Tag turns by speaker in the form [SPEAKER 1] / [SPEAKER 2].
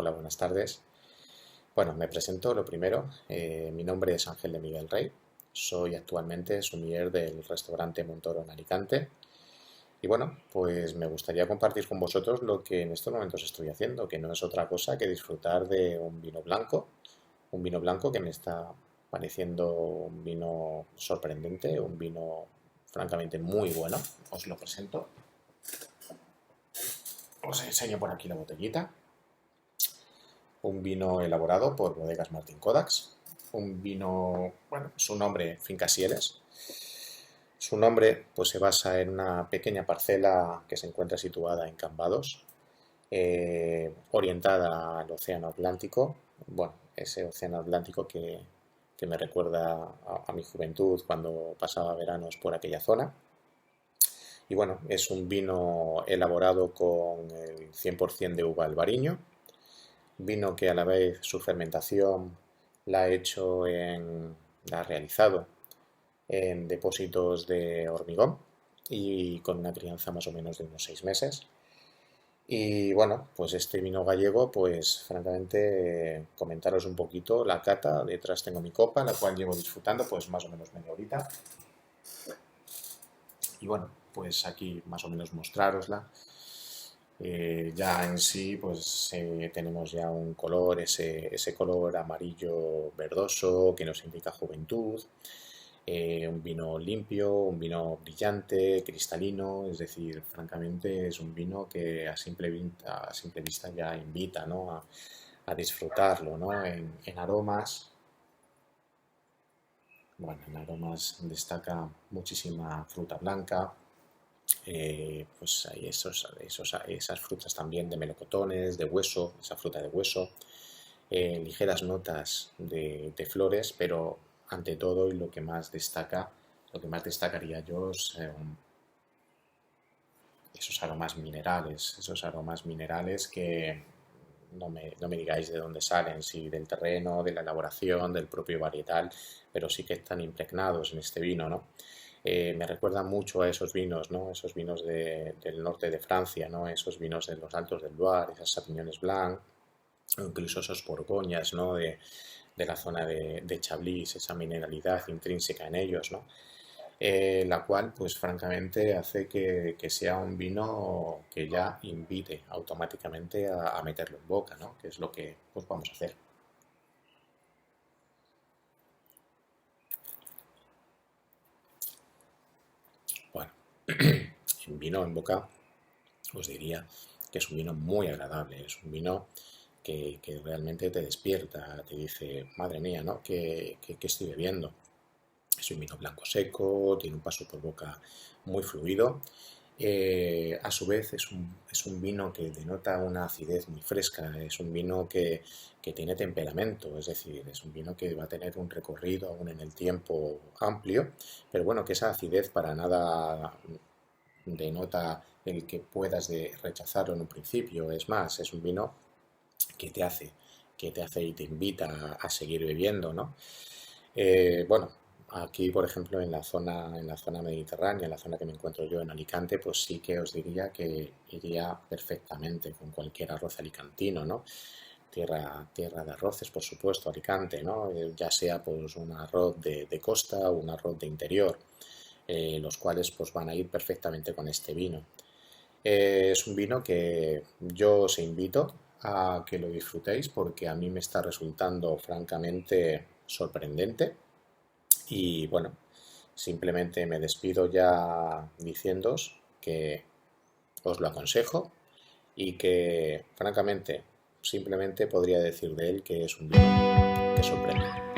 [SPEAKER 1] Hola, buenas tardes. Bueno, me presento lo primero. Mi nombre es Ángel de Miguel Rey. Soy actualmente sommelier del restaurante Montoro en Alicante. Y bueno, pues me gustaría compartir con vosotros lo que en estos momentos estoy haciendo, que no es otra cosa que disfrutar de un vino blanco que me está pareciendo un vino sorprendente, un vino francamente muy bueno. Os lo presento. Os enseño por aquí la botellita. Un vino elaborado por Bodegas Martín Codax, un vino, bueno, su nombre, Finca Sieles. Su nombre pues, se basa en una pequeña parcela que se encuentra situada en Cambados, orientada al Océano Atlántico. Bueno, ese Océano Atlántico que me recuerda a mi juventud cuando pasaba veranos por aquella zona. Y bueno, es un vino elaborado con el 100% de uva albariño, vino que a la vez su fermentación la ha realizado en depósitos de hormigón y con una crianza más o menos de unos 6 meses. Y bueno, pues este vino gallego, pues francamente comentaros un poquito la cata. Detrás tengo mi copa, la cual llevo disfrutando pues más o menos media horita. Y bueno, pues aquí más o menos mostrarosla. Ya en sí, pues tenemos ya un color, ese color amarillo verdoso que nos indica juventud, un vino limpio, un vino brillante, cristalino, es decir, francamente es un vino que a simple vista ya invita, ¿no? a disfrutarlo, ¿no? En aromas, bueno, en aromas destaca muchísima fruta blanca, pues hay esas frutas también de melocotones, de hueso, esa fruta de hueso, ligeras notas de flores, pero ante todo y lo que más destacaría yo es esos aromas minerales que no me digáis de dónde salen, si del terreno, de la elaboración, del propio varietal, pero sí que están impregnados en este vino, ¿no? Me recuerda mucho a esos vinos, ¿no? Esos vinos del norte de Francia, ¿no? Esos vinos de los Altos del Loire, esas Sauvignones Blanc, o incluso esos Borgoñas, ¿no? De la zona de Chablis, esa mineralidad intrínseca en ellos, ¿no? La cual, pues francamente, hace que sea un vino que ya invite automáticamente a meterlo en boca, ¿no? Que es lo que pues, vamos a hacer. Bueno, en vino en boca os diría que es un vino muy agradable, es un vino que realmente te despierta, te dice, madre mía, ¿no? ¿Qué estoy bebiendo? Es un vino blanco seco, tiene un paso por boca muy fluido. A su vez es un vino que denota una acidez muy fresca, es un vino que tiene temperamento, es decir, es un vino que va a tener un recorrido aún en el tiempo amplio, pero bueno, que esa acidez para nada denota el que puedas rechazarlo en un principio, es más, es un vino que te hace, que te hace y te invita a seguir bebiendo, ¿no? Bueno, aquí, por ejemplo, en la zona mediterránea, en la zona que me encuentro yo en Alicante, pues sí que os diría que iría perfectamente con cualquier arroz alicantino, ¿no? Tierra de arroces, por supuesto, Alicante, ¿no? Ya sea pues un arroz de costa o un arroz de interior, los cuales pues van a ir perfectamente con este vino. Es un vino que yo os invito a que lo disfrutéis porque a mí me está resultando francamente sorprendente y bueno, simplemente me despido ya diciéndoos que os lo aconsejo y que francamente simplemente podría decir de él que es un vino que sorprende.